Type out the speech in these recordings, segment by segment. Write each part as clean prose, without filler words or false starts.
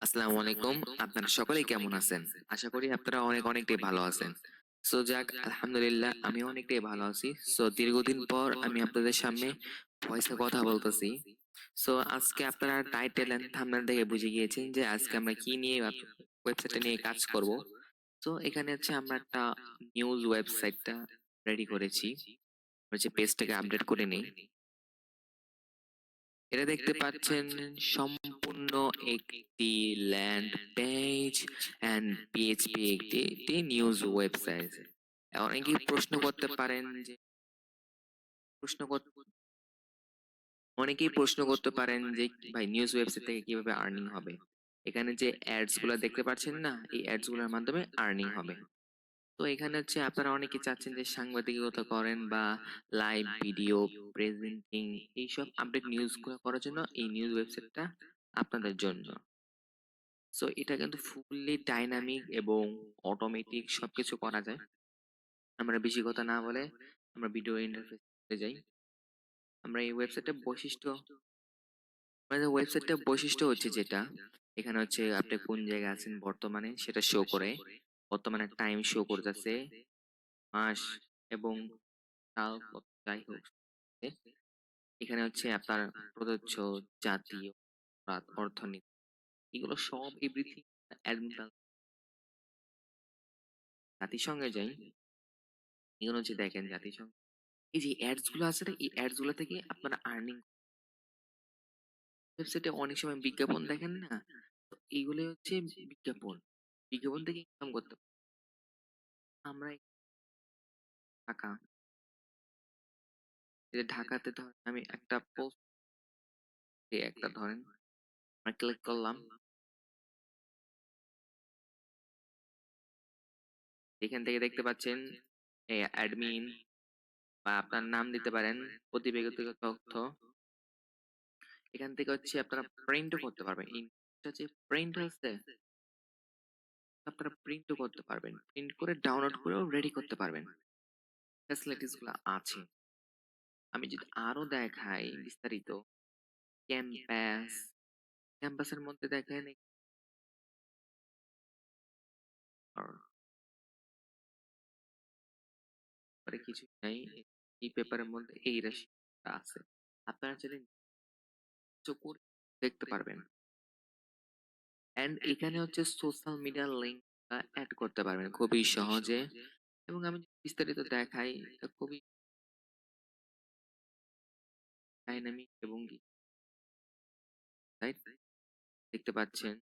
আসসালামু আলাইকুম। আপনারা সকলেই কেমন আছেন? আশা করি আপনারা অনেকটাই ভালো আছেন। যাক আলহামদুলিল্লাহ আমি অনেকটাই ভালো আছি। দীর্ঘদিন পর আমি আপনাদের সামনে ভয়েসে কথা বলতেছি। আজকে আপনারা টাইটেল এন্ড থাম্বনেল দেখে বুঝে গিয়েছেন যে আজকে আমরা কি নিয়ে ওয়েবসাইটটা নিয়ে কাজ করব। এখানে হচ্ছে আমরা একটা নিউজ ওয়েবসাইটটা রেডি করেছি। হচ্ছে পেজটাকে আপডেট করে নেই। এটা দেখতে পাচ্ছেন সম্পূর্ণ একটি ল্যান্ড পেজ এন্ড পিএইচপি একটি নিউজ ওয়েবসাইট। অনেকেই প্রশ্ন করতে পারেন যে প্রশ্ন কর- অনেকেই প্রশ্ন করতে পারেন যে ভাই নিউজ ওয়েবসাইট থেকে কিভাবে আর্নিং হবে। এখানে যে অ্যাডস গুলো দেখতে পাচ্ছেন না, এই অ্যাডস গুলোর মাধ্যমে আর্নিং হবে। এখানে হচ্ছে আপনারা অনেকে চাচ্ছেন যে সাংবাদিকতা করেন বা লাইভ ভিডিও প্রেজেন্টিং এইসব আপডেট নিউজ গুলো করার জন্য এই নিউজ ওয়েবসাইটটা আপনাদের জন্য। এটা কিন্তু ফুললি ডাইনামিক এবং অটোমেটিক সবকিছু করা যায়। আমরা বেশি কথা না বলে আমরা ভিডিও ইন্টারফেসে যাই। আমরা এই ওয়েবসাইটের বৈশিষ্ট্য আমাদের ওয়েবসাইটটার বৈশিষ্ট্য হচ্ছে যেটা এখানে হচ্ছে আপনি কোন জায়গায় আছেন বর্তমানে সেটা শো করে, বর্তমানে টাইম শো করতেছে, মাস এবং সাল যাই হোক। এখানে হচ্ছে আপনার প্রযোজ্য জাতীয় অর্থনীতি এগুলো সব এভরিথিং অ্যাডমিন। জাতিসংঘে যাই, এগুলো হচ্ছে দেখেন জাতিসংঘ এই যে অ্যাডস গুলো আছে না, এই অ্যাডস গুলো থেকে আপনারা আর্নিং ওয়েবসাইটে অনেক সময় বিজ্ঞাপন দেখেন না, তো এইগুলো হচ্ছে বিজ্ঞাপন বিজ্ঞাপন থেকে ইনকাম করতে পারি। আমরা এই ঢাকা এই যে ঢাকাতে ধরেন আমি একটা পোস্ট একটা ধরেন ক্লিক করলাম, এখান থেকে দেখতে পাচ্ছেন অ্যাডমিন বা আপনার নাম দিতে পারেন, ব্যক্তিগত তথ্য। এখান থেকে হচ্ছে আপনারা প্রিন্টও করতে পারবেন। এই যে প্রিন্ট আছে আপনারা প্রিন্টও করতে পারবেন, প্রিন্ট করে ডাউনলোড করেও রেডি করতে পারবেন। ফ্যাসিলিটিস গুলো আছে। আমি যদি আরো দেখাই বিস্তারিত, ক্যাম্পাস ক্যাম্পাসের মধ্যে দেখেন আর কিছু নাই, এই পেপারের মধ্যে এই রাশিটা আছে, আপনারা চাইলে নির্দিষ্ট করে দেখতে পারবেন। এন্ড এখানে হচ্ছে সোশ্যাল মিডিয়া লিংক অ্যাড করতে পারবেন খুবই সহজে। এবং আমি যদি বিস্তারিত দেখাই, এটা খুবই ডাইনামিক এবং রাইট দেখতে পাচ্ছেন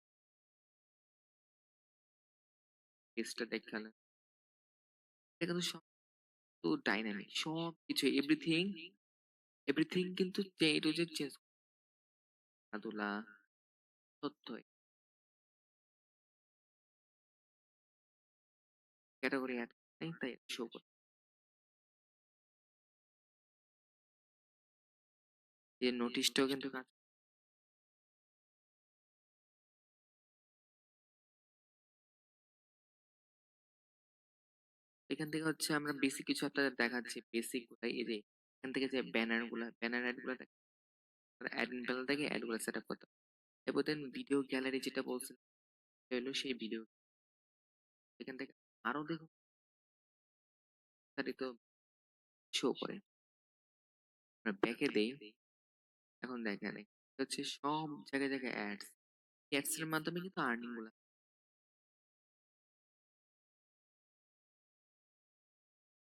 পেজটা দেখালেন, এটা কিন্তু সব ডাইনামিক সবকিছু এভরিথিং এভরিথিং কিন্তু এ টু জেড চেঞ্জ, খেলাধুলা তথ্য ক্যাটাগরি অ্যাড নেই তাই শো করে। এই নোটিশটাও কিন্তু কাজ, এখান থেকে হচ্ছে আমরা বেসিক কিছু আপনাদের দেখাচ্ছি, বেসিক গুলাই এই যে এখান থেকে যে ব্যানার অ্যাড গুলা অ্যাডমিন প্যানেল থেকে অ্যাড গুলো সেট আপ করতে হবে। এরপর দেন ভিডিও গ্যালারি যেটা বলছেন হলো সেই ভিডিও, এখান থেকে আরো দেখুন বিস্তারিত শো করে। আমরা ব্যাকে দেই, এখন দেখেন এটা হচ্ছে সব জায়গায় অ্যাডস, অ্যাডস এর মাধ্যমে কিন্তু আর্নিং গুলা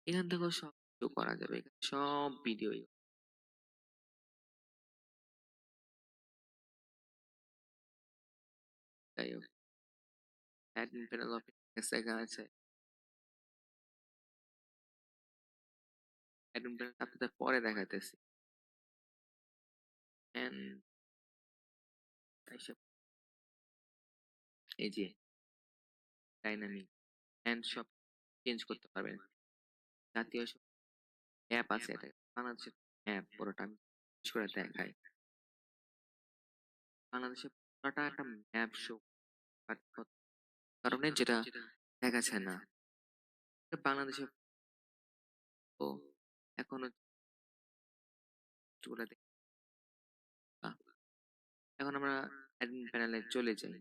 এখান থেকেও সব কিছু করা যাবে, এখানে সব ভিডিও যাই হোক। অ্যাডমিন প্যানেল অফিস দেখা আছে, অ্যাডমিন প্যানেল আপনাদের পরে দেখাইতেছি। এন্ড এই যে ডাইনামিক এন্ড সব চেঞ্জ করতে পারবেন। জাতীয় অ্যাপ আছে, এটা বাংলাদেশের অ্যাপ পুরোটা আমি বিশেষ করে দেখাই। বাংলাদেশের পুরোটা একটা ম্যাপ শো কারণে যেটা দেখাচ্ছে না, বাংলাদেশে তো এখনো চলে এখন আমরা অ্যাডমিন প্যানেলে চলে যাই।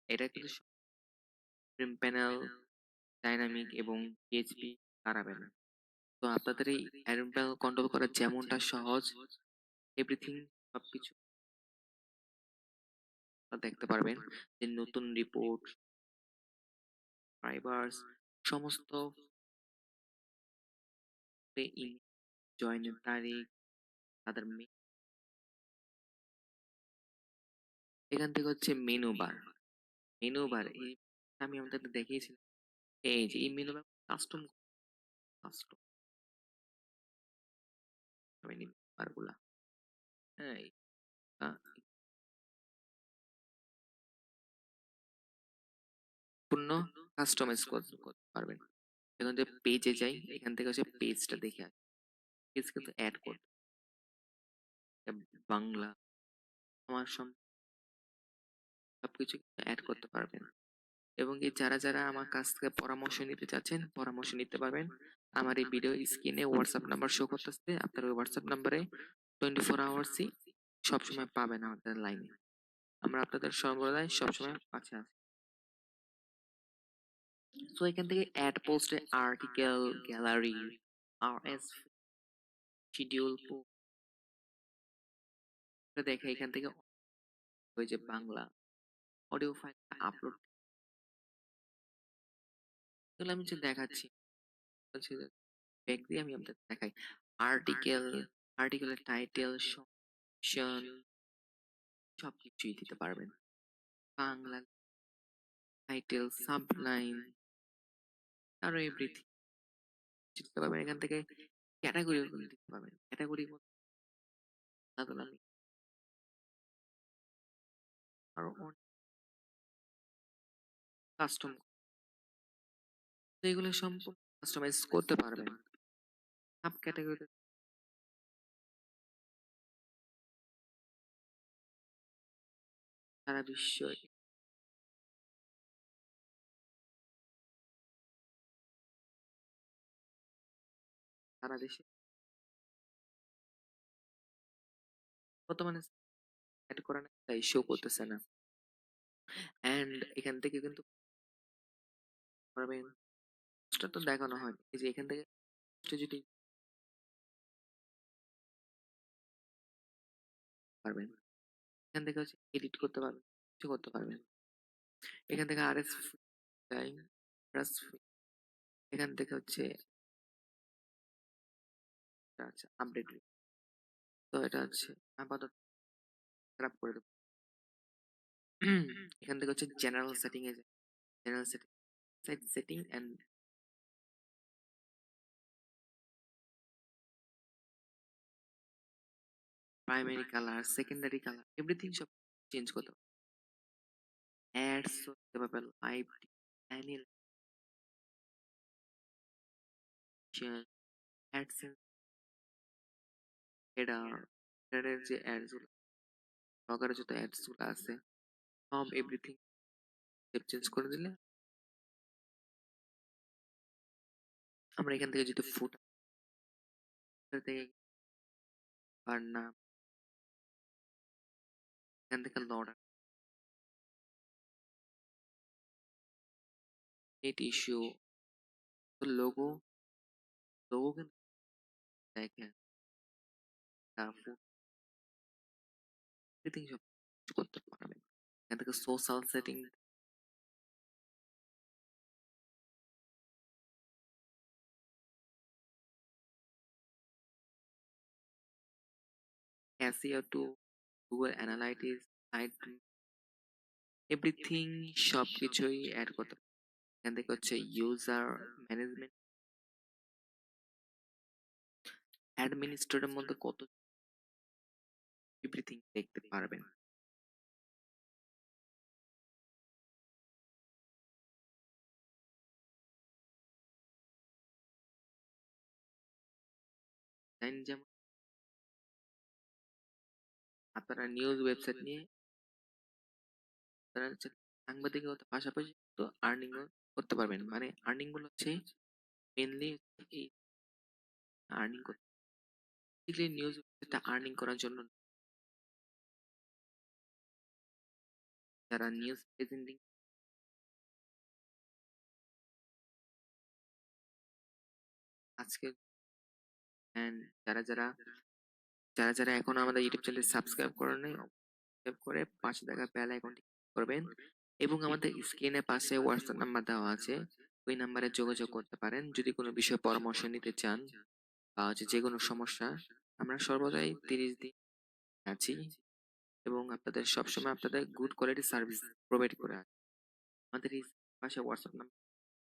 এটা কিন্তু প্যানেল, ডাইনামিক এবং পিএইচপি হারাবে না। তো আপনাদের এই অ্যাডমিন প্যানেল কন্ট্রোল করা যেমনটা সহজ, এভরিথিং সবকিছু দেখতে পারবেন যে নতুন রিপোর্ট, ফাইবার্স, সমস্ত জয়েনের তারিখ, তাদের এখান থেকে হচ্ছে মেনু বার। মেনু বার এই আমি আপনাদের দেখিয়েছিলাম। এই যে এই menu bar custom custom menu bar গুলা, হ্যাঁ, পূর্ণ কাস্টমাইজ করতে পারবেন। এখন যে পেজে যাই, এখান থেকে হচ্ছে পেজটা দেখে আসি। পেজ কিন্তু অ্যাড করতে বাংলা আমার সবকিছু অ্যাড করতে পারবেন। এবং এই যারা যারা আমার কাছ থেকে পরামর্শ নিতে চাচ্ছেন পরামর্শ নিতে পারবেন। আমার এই ভিডিও স্ক্রিনে হোয়াটসঅ্যাপ নাম্বার শো করতেছে, আপনার ওই হোয়াটসঅ্যাপ নাম্বারে 24 আওয়ার্সই সবসময় পাবেন আমাদের লাইনে। আমরা আপনাদের সর্বদাই সবসময় পাশে আছি। তো এখান থেকে অ্যাড পোস্টে আর্টিকেল, গ্যালারি, আরএস, শিডিউল দেখে এখান থেকে ওই যে বাংলা অডিও ফাইল আপলোড, এগুলো আমি যে দেখাচ্ছি হচ্ছে যে ব্যাক দিয়ে আমি আপনাদের দেখাই। আর্টিকেল, আর্টিকেলের টাইটেল, সেকশন সবকিছুই দিতে পারবেন। বাংলা টাইটেল, সাবলাইন, আরো এভরিথিং দিতে পারবেন। এখান থেকে ক্যাটাগরি দিতে পারবেন। ক্যাটাগরি তাহলে আমি আরো কাস্টম, এগুলো সম্পূর্ণ কাস্টমাইজ করতে পারবেন। সাব ক্যাটাগরি সারা বিশ্ব, সারা দেশে বর্তমানে অ্যাড করা নাই তাই শো করতেছে না। এন্ড এখান থেকে কিন্তু পারবেন, সেটা তো দেখানো হয় এই যে এখান থেকে যদি পারবেন, এখান থেকে হচ্ছে এডিট করতে পারবেন, কিছু করতে পারবেন। এখান থেকে আরএস চাই, আরএস এখান থেকে হচ্ছে আচ্ছা আপডেট, তো এটা হচ্ছে আপাতত খারাপ করে দেবো। এখান থেকে হচ্ছে জেনারেল সেটিং এ যায়, general setting, site setting and primary colour, secondary colour, everything সব চেঞ্জ করতে পারবেন। অ্যাডস করতে পারবেন, লাইভ অ্যানিমেশন, অ্যাডসেন্স, হেডার, হেডারের যে অ্যাডস গুলো, ব্লগারের যত অ্যাডস গুলো আছে সব এভরিথিং চেঞ্জ করে দিলে আমরা এখান থেকে যদি ফুটার থেকে আর না এখান থেকে লর্ডার নেট ইস্যু, লোগো, লোগো কিন্তু দেখেন এভরিথিং সব কিছু করতে পারবেন। এখান থেকে social setting, SEO to Google Analytics, site, everything সবকিছুই অ্যাড করতে পারবেন। এখান থেকে হচ্ছে ইউজার ম্যানেজমেন্ট, অ্যাডমিনিস্ট্রেটরের মধ্যে কত এভরিথিং দেখতে পারবেন। দেন যেমন আপনারা নিউজ ওয়েবসাইট নিয়ে আপনারা হচ্ছে সাংবাদিকতার পাশাপাশি তো আর্নিং করতে পারবেন। মানে আর্নিং গুলো হচ্ছে মেনলি এই আর্নিং করতে, নিউজ ওয়েবসাইটটা আর্নিং করার জন্য যারা নিউজ প্রেজেন্টিং আজকে and যারা যারা যারা যারা এখনো আমাদের ইউটিউব চ্যানেল সাবস্ক্রাইব করেন নাই সাবস্ক্রাইব করে পাশে থাকা বেল আইকনটি করবেন এবং আমাদের স্ক্রিনে পাশে হোয়াটসঅ্যাপ নাম্বার দেওয়া আছে ওই নাম্বারে যোগাযোগ করতে পারেন যদি কোনো বিষয়ে পরামর্শ নিতে চান বা হচ্ছে যে কোনো সমস্যা আমরা সর্বদাই 30 দিন আছি এবং আপনাদের সবসময় আপনাদের গুড কোয়ালিটি সার্ভিস প্রোভাইড করে আসি। আমাদের এই পাশে হোয়াটসঅ্যাপ নাম্বার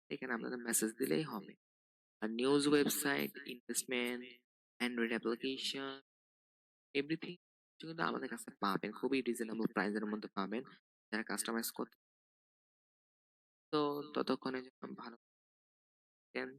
এখানে আপনাদের মেসেজ দিলেই হবে আর news website investment Android application everything কিন্তু আমাদের কাছে পাবেন খুবই রিজনেবল প্রাইসের মধ্যে পাবেন যারা কাস্টমাইজ করতে তো ততক্ষণে জন্য ভালো থাকেন